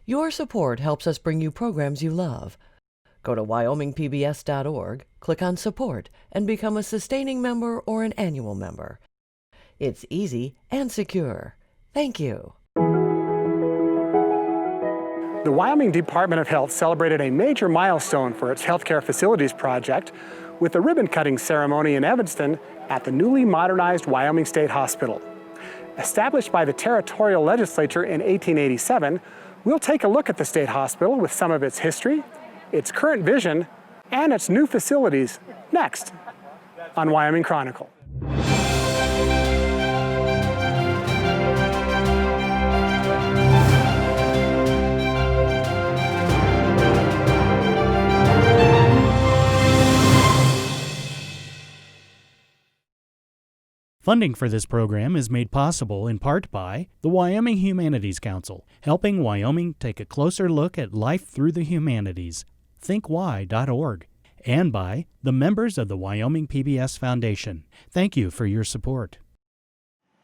Your support helps us bring you programs you love. Go to wyomingpbs.org, click on Support, and become a sustaining member or an annual member. It's easy and secure. Thank you. The Wyoming Department of Health celebrated a major milestone for its healthcare facilities project with a ribbon-cutting ceremony in Evanston at the newly modernized Wyoming State Hospital. Established by the territorial legislature in 1887, we'll take a look at the state hospital with some of its history, its current vision, and its new facilities next on Wyoming Chronicle. Funding for this program is made possible in part by the Wyoming Humanities Council, helping Wyoming take a closer look at life through the humanities, thinkwy.org, and by the members of the Wyoming PBS Foundation. Thank you for your support.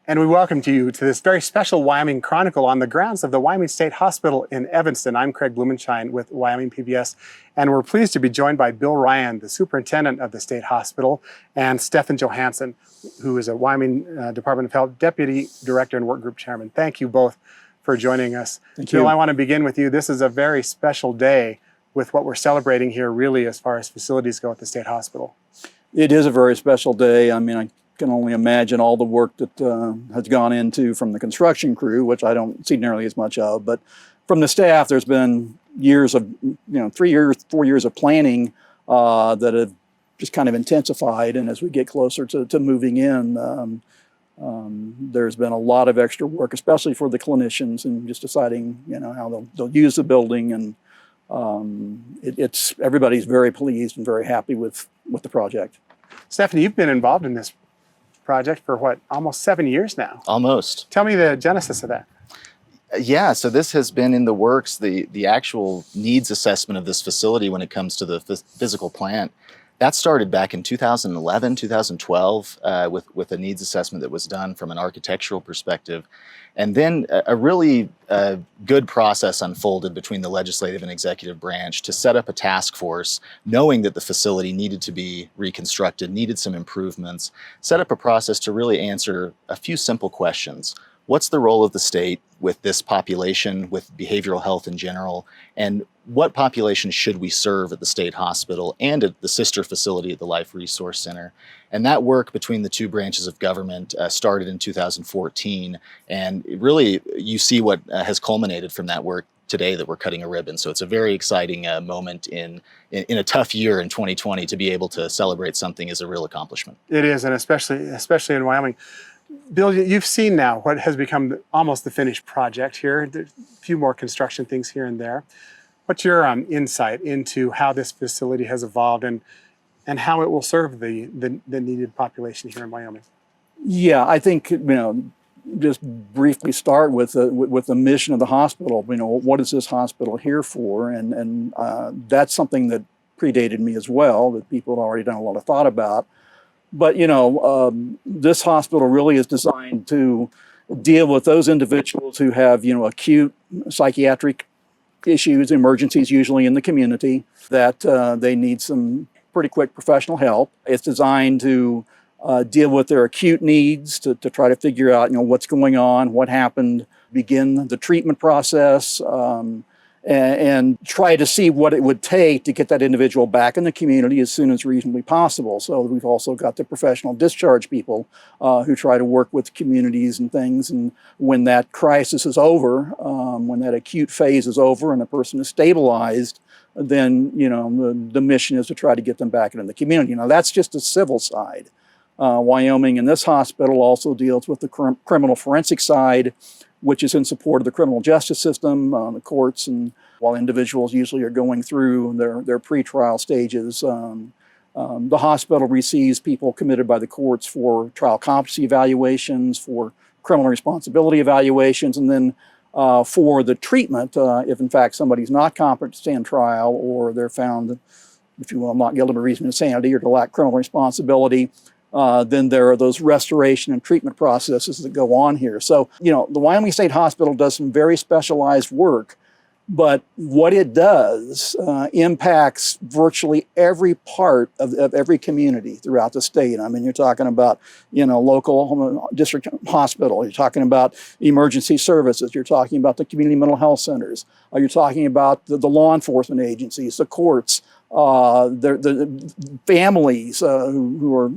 And we welcome you to this very special Wyoming Chronicle on the grounds of the Wyoming State Hospital in Evanston. I'm Craig Blumenshine with Wyoming PBS, and we're pleased to be joined by Bill Ryan, the superintendent of the state hospital, and Stefan Johansson, who is a Wyoming Department of Health Deputy Director and Work Group Chairman. Thank you both for joining us. Thank you. Bill, I want to begin with you. This is a very special day with what we're celebrating here, really, as far as facilities go at the state hospital. It is a very special day. I mean, I can only imagine all the work that has gone into from the construction crew, which I don't see nearly as much of, but from the staff, there's been years of, 3 years, 4 years of planning that have just kind of intensified. And as we get closer to moving in, there's been a lot of extra work, especially for the clinicians, and just deciding, how they'll use the building. And everybody's very pleased and very happy with the project. Stephanie, you've been involved in this project for what, almost 7 years now? Almost. Tell me the genesis of that. Yeah, so this has been in the works, the actual needs assessment of this facility when it comes to the physical plant. That started back in 2011, 2012 with a needs assessment that was done from an architectural perspective. And then a really good process unfolded between the legislative and executive branch to set up a task force, knowing that the facility needed to be reconstructed, needed some improvements, set up a process to really answer a few simple questions. What's the role of the state with this population, with behavioral health in general, and what population should we serve at the state hospital and at the sister facility at the Life Resource Center? And that work between the two branches of government started in 2014, and really you see what has culminated from that work today that we're cutting a ribbon. So it's a very exciting moment in a tough year in 2020 to be able to celebrate something is a real accomplishment. It is, and especially in Wyoming. Bill, you've seen now what has become almost the finished project here. There's a few more construction things here and there. What's your insight into how this facility has evolved and how it will serve the needed population here in Wyoming? Yeah, I think, just briefly start with the mission of the hospital. What is this hospital here for? And that's something that predated me as well, that people had already done a lot of thought about. But, this hospital really is designed to deal with those individuals who have, acute psychiatric issues, emergencies usually in the community, that they need some pretty quick professional help. It's designed to deal with their acute needs, to try to figure out, what's going on, what happened, begin the treatment process, and try to see what it would take to get that individual back in the community as soon as reasonably possible. So we've also got the professional discharge people who try to work with communities and things. And when that crisis is over, when that acute phase is over and a person is stabilized, then the mission is to try to get them back into the community. Now that's just the civil side. Wyoming in this hospital also deals with the criminal forensic side, which is in support of the criminal justice system, the courts, and while individuals usually are going through their pretrial stages, the hospital receives people committed by the courts for trial competency evaluations, for criminal responsibility evaluations, and then for the treatment, if in fact somebody's not competent to stand trial or they're found, if you will, not guilty of reason of insanity or to lack criminal responsibility, then there are those restoration and treatment processes that go on here. So, the Wyoming State Hospital does some very specialized work But what it does impacts virtually every part of every community throughout the state. I mean, you're talking about, local district hospital. You're talking about emergency services. You're talking about the community mental health centers. You're talking about the law enforcement agencies, the courts, the families who are,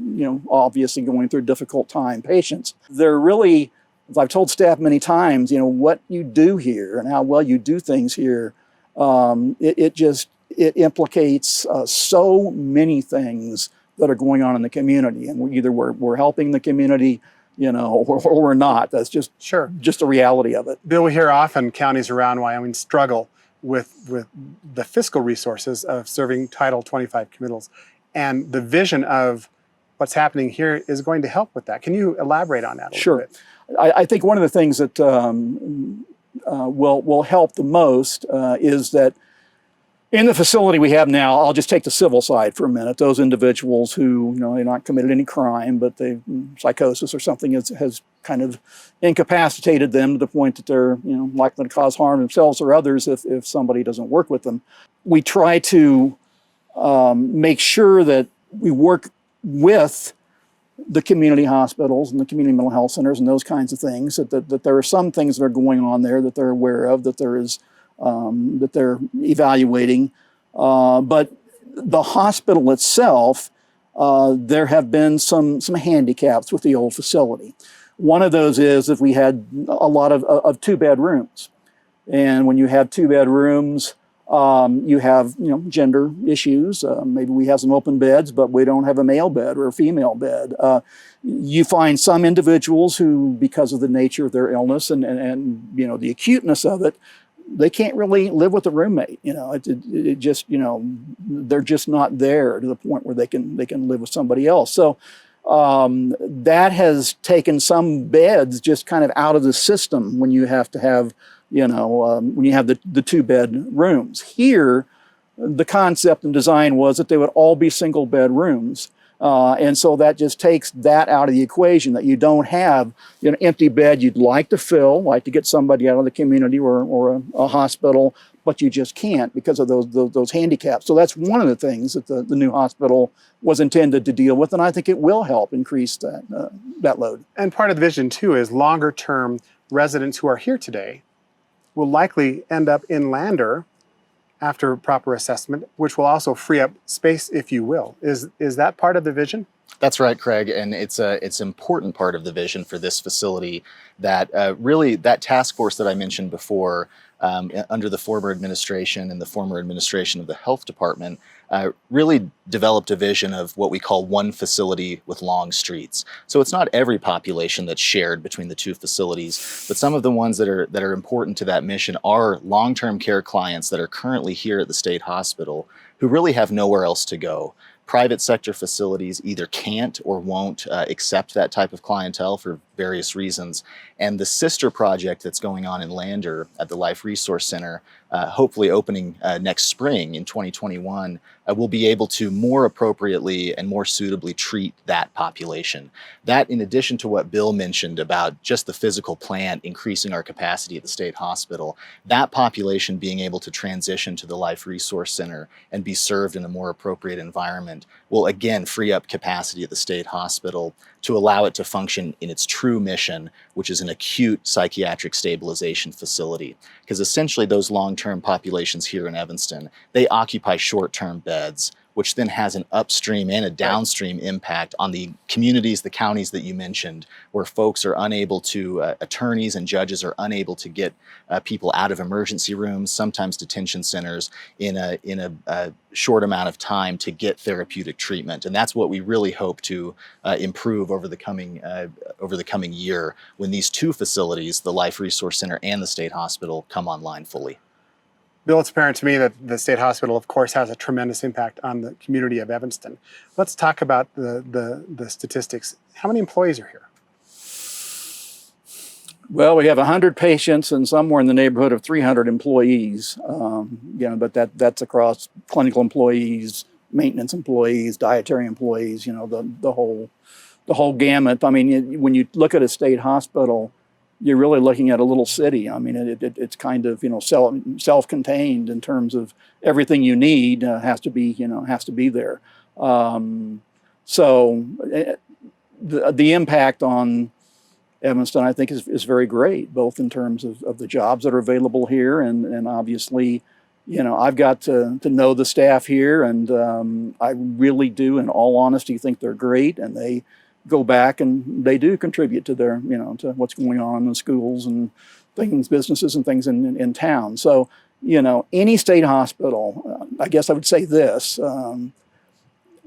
obviously going through a difficult time, patients. They're really, as I've told staff many times, what you do here and how well you do things here, it implicates so many things that are going on in the community, and we're helping the community, or we're not. That's just the reality of it. Bill, we hear often counties around Wyoming struggle with the fiscal resources of serving Title 25 committals, and the vision of what's happening here is going to help with that. Can you elaborate on that a little bit? I think one of the things that will help the most is that in the facility we have now, I'll just take the civil side for a minute. Those individuals who, they're not committed any crime, but psychosis or something has kind of incapacitated them to the point that they're, likely to cause harm themselves or others if somebody doesn't work with them. We try to make sure that we work with the community hospitals and the community mental health centers and those kinds of things, that there are some things that are going on there that they're aware of, that there is, that they're evaluating. But the hospital itself, there have been some handicaps with the old facility. One of those is that we had a lot of two-bed rooms. And when you have two-bed rooms, you have, gender issues. Maybe we have some open beds, but we don't have a male bed or a female bed. You find some individuals who, because of the nature of their illness and the acuteness of it, they can't really live with a roommate. It just, they're just not there to the point where they can live with somebody else. So that has taken some beds just kind of out of the system when you have to have, when you have the two-bed rooms. Here, the concept and design was that they would all be single-bed rooms. And so that just takes that out of the equation, that you don't have an empty bed you'd like to fill, like to get somebody out of the community or a hospital, but you just can't because of those handicaps. So that's one of the things that the new hospital was intended to deal with, and I think it will help increase that load. And part of the vision, too, is longer-term residents who are here today will likely end up in Lander after proper assessment, which will also free up space, if you will. Is that part of the vision? That's right, Craig, and it's an important part of the vision for this facility that really that task force that I mentioned before under the former administration and the former administration of the health department really developed a vision of what we call one facility with long streets. So it's not every population that's shared between the two facilities, but some of the ones that are important to that mission are long-term care clients that are currently here at the state hospital who really have nowhere else to go. Private sector facilities either can't or won't accept that type of clientele for various reasons. And the sister project that's going on in Lander at the Life Resource Center, hopefully opening next spring in 2021, will be able to more appropriately and more suitably treat that population. That, in addition to what Bill mentioned about just the physical plant increasing our capacity at the state hospital, that population being able to transition to the Life Resource Center and be served in a more appropriate environment will again free up capacity at the state hospital to allow it to function in its true mission, which is an acute psychiatric stabilization facility. Because essentially those long-term populations here in Evanston, they occupy short-term beds, which then has an upstream and a downstream impact on the communities, the counties that you mentioned, where folks are unable to, attorneys and judges are unable to get people out of emergency rooms, sometimes detention centers, in a short amount of time to get therapeutic treatment. And that's what we really hope to improve over the coming year when these two facilities, the Life Resource Center and the State Hospital, come online fully. Bill, it's apparent to me that the State Hospital, of course, has a tremendous impact on the community of Evanston. Let's talk about the statistics. How many employees are here? Well, we have 100 patients and somewhere in the neighborhood of 300 employees. But that's across clinical employees, maintenance employees, dietary employees. The whole gamut. I mean, when you look at a state hospital, you're really looking at a little city. I mean, it's kind of, self-contained in terms of everything you need has to be there. So the impact on Evanston, I think, is very great, both in terms of the jobs that are available here, and obviously, I've got to know the staff here, and I really do, in all honesty, think they're great, and they go back and they do contribute to their, to what's going on in the schools and things, businesses and things in town. So, any state hospital, I guess I would say this, an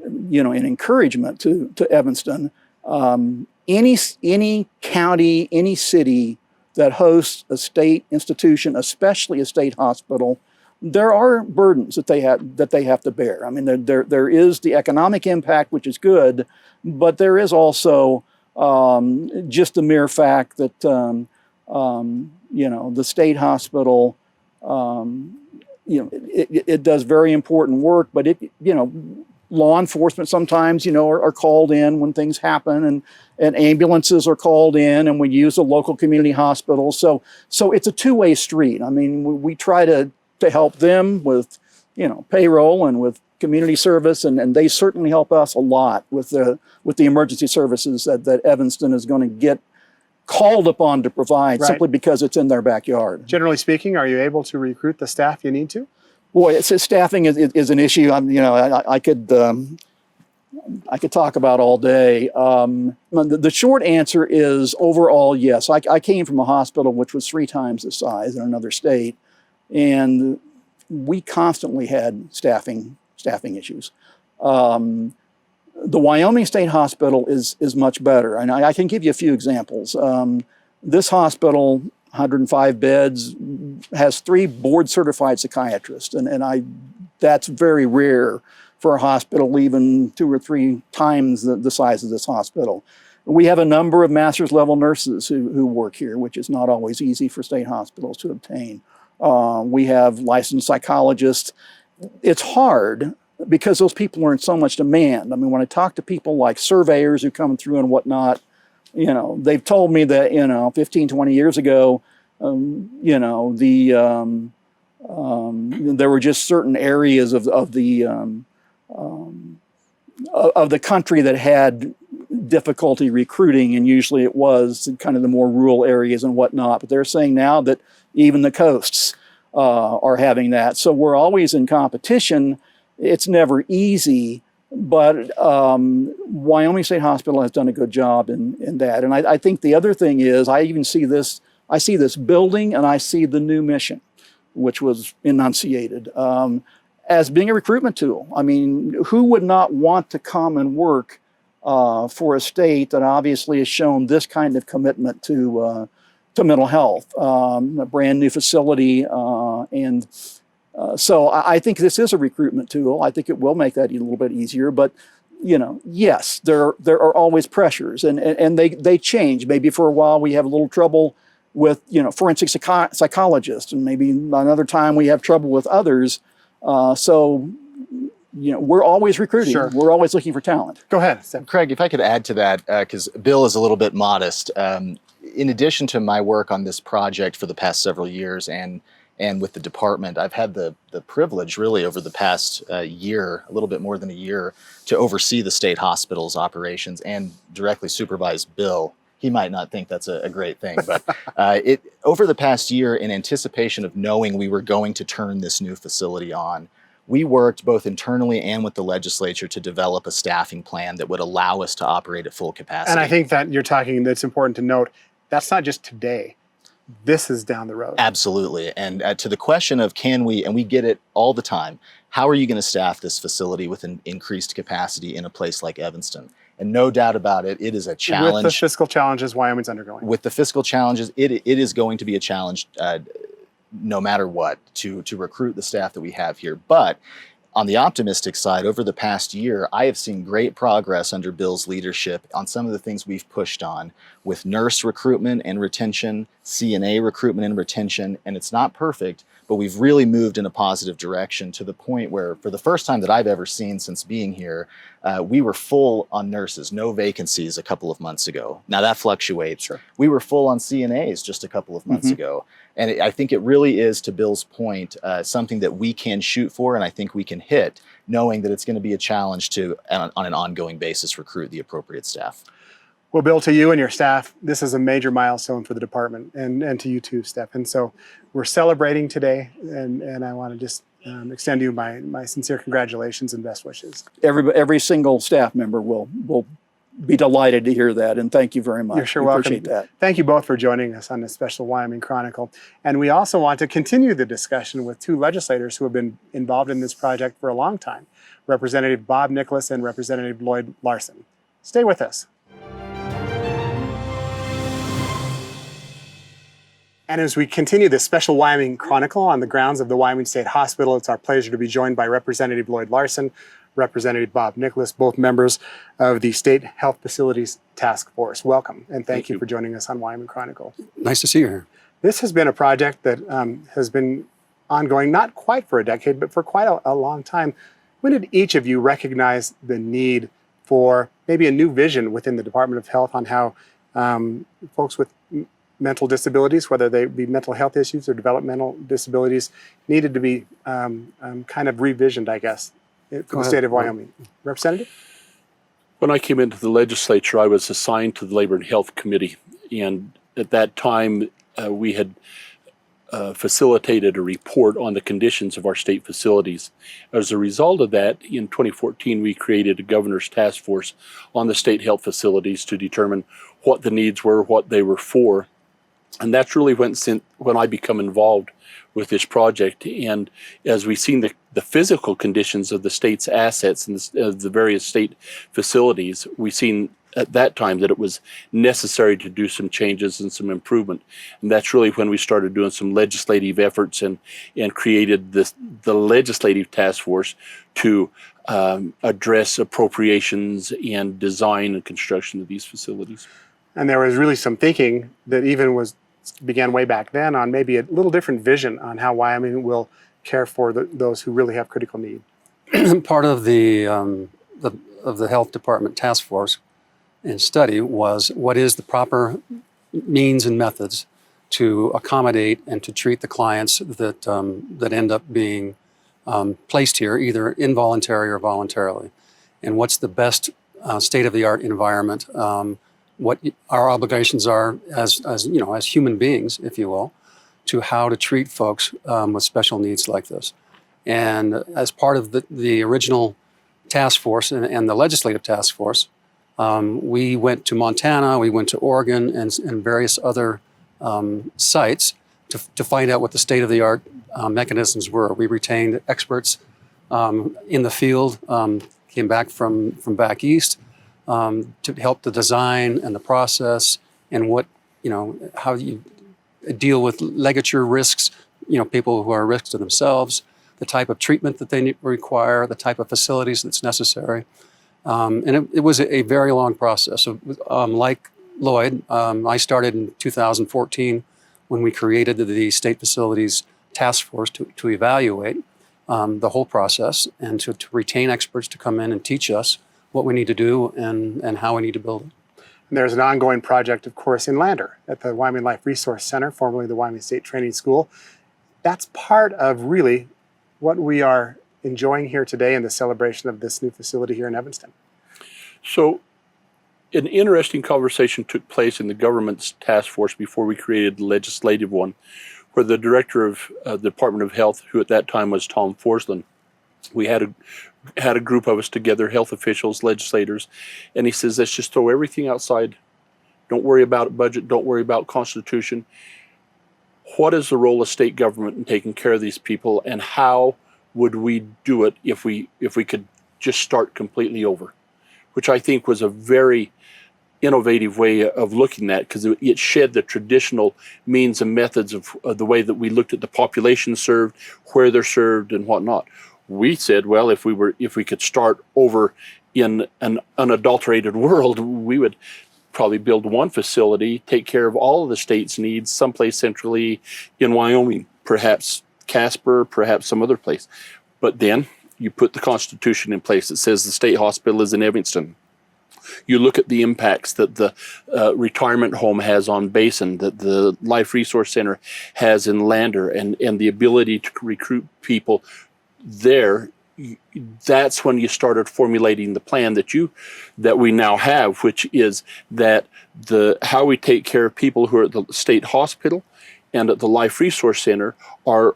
encouragement to Evanston. Any county, any city that hosts a state institution, especially a state hospital, there are burdens that they have to bear. I mean, there is the economic impact, which is good, but there is also just the mere fact that the state hospital, it does very important work, but law enforcement sometimes, are called in when things happen, and ambulances are called in, and we use a local community hospital. So it's a two-way street. I mean, we try to help them with, payroll and with community service, and they certainly help us a lot with the emergency services that Evanston is going to get called upon to provide, simply because it's in their backyard. Generally speaking, are you able to recruit the staff you need to? Boy, staffing is an issue. I could talk about all day. The short answer is overall, yes. I came from a hospital which was 3 times the size in another state, and we constantly had staffing issues. The Wyoming State Hospital is much better, and I can give you a few examples. This hospital, 105 beds, has 3 board-certified psychiatrists, and that's very rare for a hospital, even 2 or 3 times the size of this hospital. We have a number of master's level nurses who work here, which is not always easy for state hospitals to obtain. We have licensed psychologists. It's hard because those people are in so much demand. I mean, when I talk to people like surveyors who come through and whatnot, they've told me that, 15, 20 years ago, there were just certain areas of the country that had difficulty recruiting, and usually it was kind of the more rural areas and whatnot. But they're saying now that even the coasts are having that. So we're always in competition. It's never easy, but Wyoming State Hospital has done a good job in that. And I think the other thing is, I see this building, and I see the new mission, which was enunciated, as being a recruitment tool. I mean, who would not want to come and work for a state that obviously has shown this kind of commitment to mental health, a brand new facility, and so I think this is a recruitment tool. I think it will make that a little bit easier, but yes, there are always pressures, and they change. Maybe for a while we have a little trouble with forensic psychologists, and maybe another time we have trouble with others. So we're always recruiting. Sure. We're always looking for talent. Go ahead, Sam. Craig, if I could add to that, because Bill is a little bit modest. In addition to my work on this project for the past several years and with the department, I've had the privilege really over the past year, a little bit more than a year, to oversee the state hospital's operations and directly supervise Bill. He might not think that's a great thing, but over the past year, in anticipation of knowing we were going to turn this new facility on, we worked both internally and with the legislature to develop a staffing plan that would allow us to operate at full capacity. And I think that that's important to note, that's not just today. This is down the road. Absolutely. And to the question of can we, and we get it all the time, how are you going to staff this facility with an increased capacity in a place like Evanston? And no doubt about it, it is a challenge. With the fiscal challenges Wyoming's undergoing. With the fiscal challenges, it is going to be a challenge no matter what to recruit the staff that we have here. But on the optimistic side, over the past year, I have seen great progress under Bill's leadership on some of the things we've pushed on with nurse recruitment and retention, CNA recruitment and retention, and it's not perfect, but we've really moved in a positive direction to the point where, for the first time that I've ever seen since being here, we were full on nurses, no vacancies a couple of months ago. Now that fluctuates. Sure. We were full on CNAs just a couple of months ago. And I think it really is, to Bill's point, something that we can shoot for, and I think we can hit, knowing that it's going to be a challenge to, on an ongoing basis, recruit the appropriate staff. Well, Bill, to you and your staff, this is a major milestone for the department, and to you too, Steph. And so we're celebrating today, and I want to just extend you my sincere congratulations and best wishes. Every single staff member will be delighted to hear that, and thank you very much. You're sure we welcome. Appreciate that. Thank you both for joining us on this special Wyoming Chronicle. And we also want to continue the discussion with two legislators who have been involved in this project for a long time, Representative Bob Nicholas and Representative Lloyd Larson. Stay with us. And as we continue this special Wyoming Chronicle on the grounds of the Wyoming State Hospital, it's our pleasure to be joined by Representative Lloyd Larson, Representative Bob Nicholas, both members of the State Health Facilities Task Force. Welcome, and thank you for joining us on Wyoming Chronicle. Nice to see you here. This has been a project that has been ongoing, not quite for a decade, but for quite a long time. When did each of you recognize the need for maybe a new vision within the Department of Health on how folks with mental disabilities, whether they be mental health issues or developmental disabilities, needed to be kind of revisioned, I guess, for the state of Wyoming? Representative? When I came into the legislature, I was assigned to the Labor and Health Committee, and at that time we had facilitated a report on the conditions of our state facilities. As a result of that, in 2014, we created a governor's task force on the state health facilities to determine what the needs were, what they were for. And that's really when I become involved with this project. And as we've seen the physical conditions of the state's assets and the various state facilities, we've seen at that time that it was necessary to do some changes and some improvement. And that's really when we started doing some legislative efforts and created the legislative task force to address appropriations and design and construction of these facilities. And there was really some thinking that even began way back then on maybe a little different vision on how Wyoming will care for those who really have critical need. Part of the health department task force and study was what is the proper means and methods to accommodate and to treat the clients that end up being placed here, either involuntary or voluntarily, and what's the best state-of-the-art environment. What our obligations are as human beings, if you will, to how to treat folks with special needs like this. And as part of the original task force and the legislative task force, we went to Montana, we went to Oregon and various other sites to find out what the state-of-the-art mechanisms were. We retained experts in the field, came back from back east, to help the design and the process and how you deal with ligature risks, people who are risks to themselves, the type of treatment that they require, the type of facilities that's necessary. And it was a very long process. So, like Lloyd, I started in 2014 when we created the State Facilities Task Force to evaluate the whole process and to retain experts to come in and teach us what we need to do and how we need to build it. And there's an ongoing project, of course, in Lander at the Wyoming Life Resource Center, formerly the Wyoming State Training School. That's part of really what we are enjoying here today in the celebration of this new facility here in Evanston. So an interesting conversation took place in the government's task force before we created the legislative one, where the director of the Department of Health, who at that time was Tom Forsland, we had a group of us together, health officials, legislators, and he says, let's just throw everything outside. Don't worry about budget. Don't worry about Constitution. What is the role of state government in taking care of these people, and how would we do it if we could just start completely over? Which I think was a very innovative way of looking at, because it shed the traditional means and methods of the way that we looked at the population served, where they're served, and whatnot. We said, well, if we could start over in an unadulterated world, we would probably build one facility, take care of all of the state's needs, someplace centrally in Wyoming, perhaps Casper, perhaps some other place. But then you put the Constitution in place that says the state hospital is in Evanston. You look at the impacts that the retirement home has on Basin, that the Life Resource Center has in Lander, and the ability to recruit people there. That's when you started formulating the plan that we now have, which is that how we take care of people who are at the state hospital and at the Life Resource Center are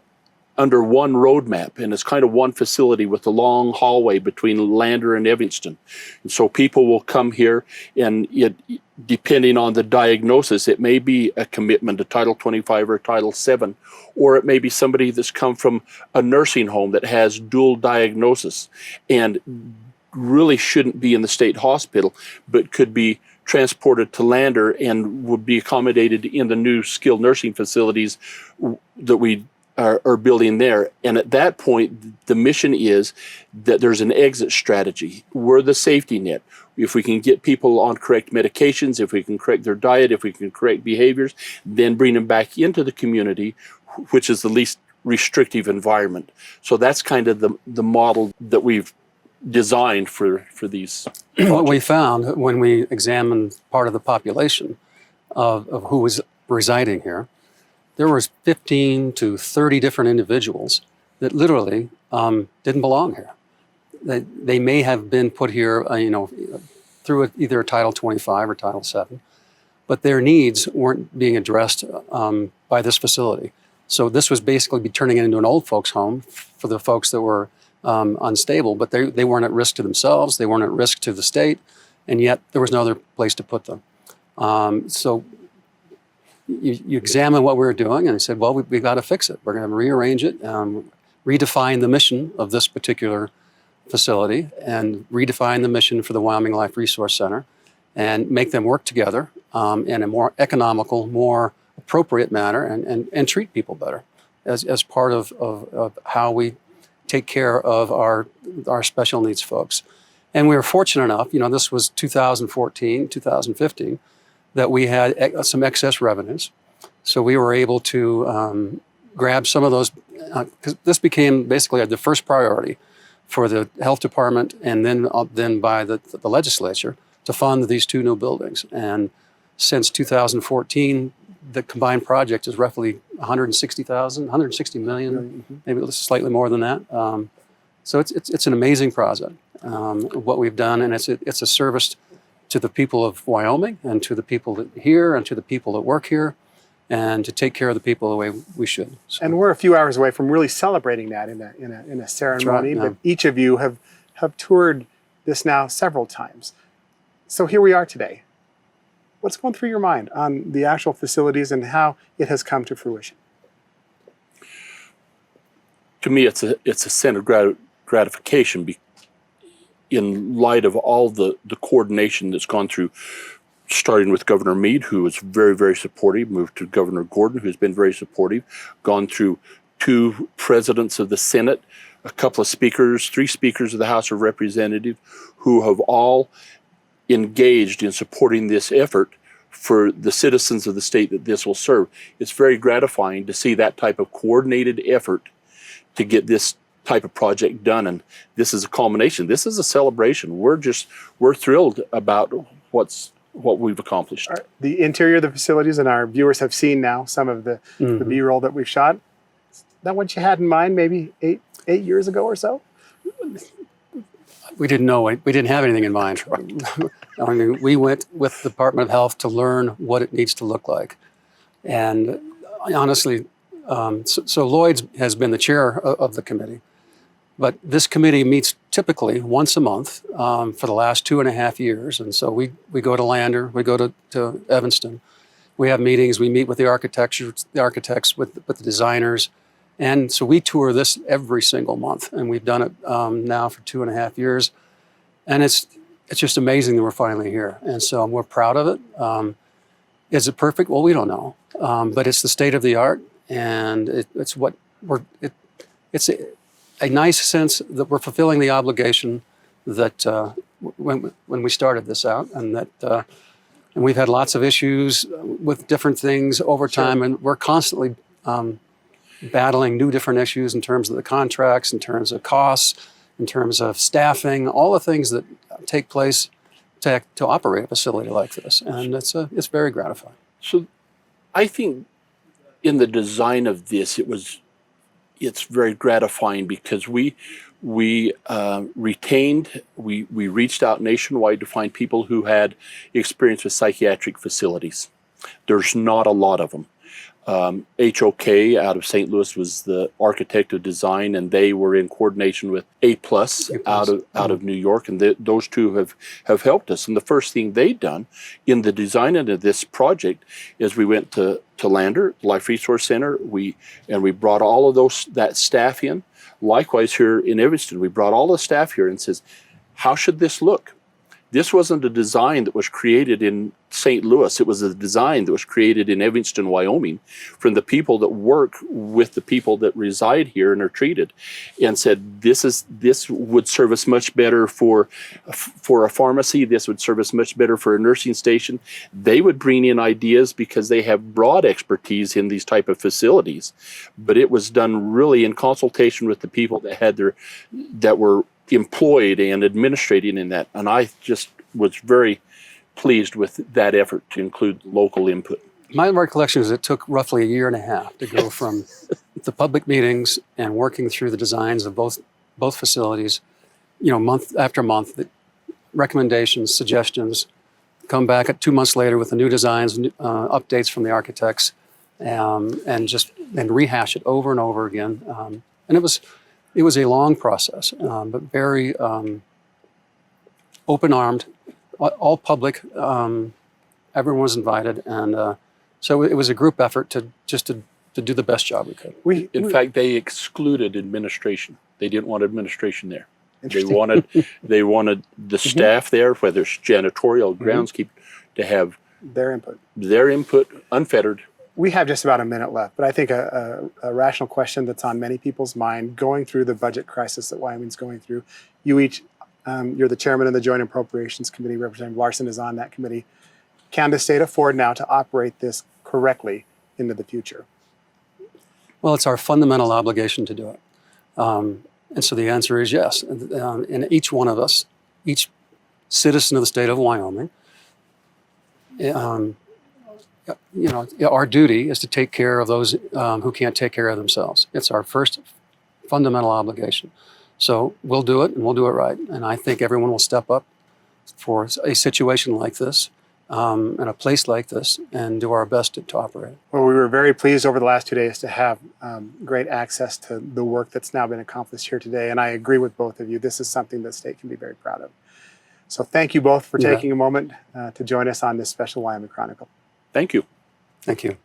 under one roadmap, and it's kind of one facility with a long hallway between Lander and Evanston. And so people will come here, and depending on the diagnosis, it may be a commitment to Title 25 or Title 7, or it may be somebody that's come from a nursing home that has dual diagnosis and really shouldn't be in the state hospital, but could be transported to Lander and would be accommodated in the new skilled nursing facilities that we are building there. And at that point, the mission is that there's an exit strategy. We're the safety net. If we can get people on correct medications, if we can correct their diet, if we can correct behaviors, then bring them back into the community, which is the least restrictive environment. So that's kind of the model that we've designed for these projects. What we found when we examined part of the population of who was residing here, there was 15 to 30 different individuals that literally didn't belong here. They may have been put here, through either a Title 25 or Title 7, but their needs weren't being addressed by this facility. So this was basically turning it into an old folks home for the folks that were unstable, but they weren't at risk to themselves, they weren't at risk to the state, and yet there was no other place to put them. So you examine what we were doing, and I said, well, we got to fix it. We're going to rearrange it, redefine the mission of this particular facility, and redefine the mission for the Wyoming Life Resource Center, and make them work together in a more economical, more appropriate manner, and treat people better as part of how we take care of our special needs folks. And we were fortunate enough, this was 2014, 2015, that we had some excess revenues. So we were able to grab some of those, because this became basically the first priority for the health department and then by the legislature to fund these two new buildings. And since 2014, the combined project is roughly 160 million, maybe slightly more than that. So it's an amazing project, what we've done, and it's a service to the people of Wyoming and to the people that here and to the people that work here, and to take care of the people the way we should. So. And we're a few hours away from really celebrating that in a ceremony. Right, yeah. But each of you have toured this now several times. So here we are today. What's going through your mind on the actual facilities and how it has come to fruition? To me, it's a sense of gratification in light of all the coordination that's gone through, starting with Governor Meade, who was very, very supportive, moved to Governor Gordon, who's been very supportive, gone through 2 presidents of the Senate, a couple of speakers, 3 speakers of the House of Representatives, who have all engaged in supporting this effort for the citizens of the state that this will serve. It's very gratifying to see that type of coordinated effort to get this type of project done, and this is a culmination. This is a celebration. We're thrilled about what we've accomplished. The interior of the facilities, and our viewers have seen now some of the B-roll that we've shot. Is that what you had in mind maybe eight years ago or so? We didn't know. We didn't have anything in mind. I mean, we went with the Department of Health to learn what it needs to look like. And honestly, so Lloyd has been the chair of the committee. But this committee meets typically once a month for the last 2.5 years. And so we go to Lander, we go to Evanston. We have meetings, we meet with the architects, with the designers. And so we tour this every single month. And we've done it now for 2.5 years. And it's just amazing that we're finally here. And so we're proud of it. Is it perfect? Well, we don't know. But it's the state of the art. And it's a nice sense that we're fulfilling the obligation that when we started this out, and that and we've had lots of issues with different things over time, and we're constantly battling new different issues in terms of the contracts, in terms of costs, in terms of staffing, all the things that take place to operate a facility like this. And it's very gratifying. So I think in the design of this, it's very gratifying because we reached out nationwide to find people who had experience with psychiatric facilities. There's not a lot of them. HOK out of St. Louis was the architect of design, and they were in coordination with A+ out of New York, and those two have helped us. And the first thing they'd done in the design of this project is we went to Lander Life Resource Center. We brought all of that staff in. Likewise, here in Evanston, we brought all the staff here and says, how should this look? This wasn't a design that was created in St. Louis. It was a design that was created in Evanston, Wyoming, from the people that work with the people that reside here and are treated, and said, this would serve us much better for a pharmacy. This would serve us much better for a nursing station. They would bring in ideas because they have broad expertise in these type of facilities, but it was done really in consultation with the people that were employed and administrating in that. And I just was very pleased with that effort to include local input. My recollection is it took roughly a year and a half to go from the public meetings and working through the designs of both facilities, month after month, the recommendations, suggestions, come back at 2 months later with the new designs, updates from the architects, and rehash it over and over again. And it was a long process, but very open-armed, all public. Everyone was invited, and so it was a group effort to do the best job we could. In fact, they excluded administration. They didn't want administration there. They wanted the staff there, whether it's janitorial, groundskeeper, to have Their input. Their input unfettered. We have just about a minute left, but I think a rational question that's on many people's mind going through the budget crisis that Wyoming's going through. You each, you're the chairman of the Joint Appropriations Committee. Representative Larson is on that committee. Can the state afford now to operate this correctly into the future? Well, it's our fundamental obligation to do it. And so the answer is yes. And each one of us, each citizen of the state of Wyoming, our duty is to take care of those who can't take care of themselves. It's our first fundamental obligation. So we'll do it, and we'll do it right. And I think everyone will step up for a situation like this, in a place like this, and do our best to operate. Well, we were very pleased over the last 2 days to have great access to the work that's now been accomplished here today. And I agree with both of you. This is something the state can be very proud of. So thank you both for taking a moment to join us on this special Wyoming Chronicle. Thank you. Thank you.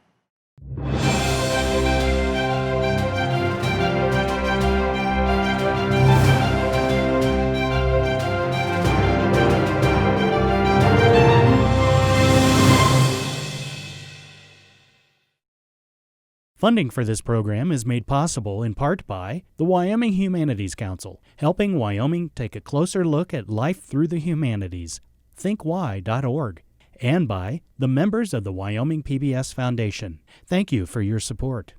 Funding for this program is made possible in part by the Wyoming Humanities Council, helping Wyoming take a closer look at life through the humanities. thinkwhy.org. And by the members of the Wyoming PBS Foundation. Thank you for your support.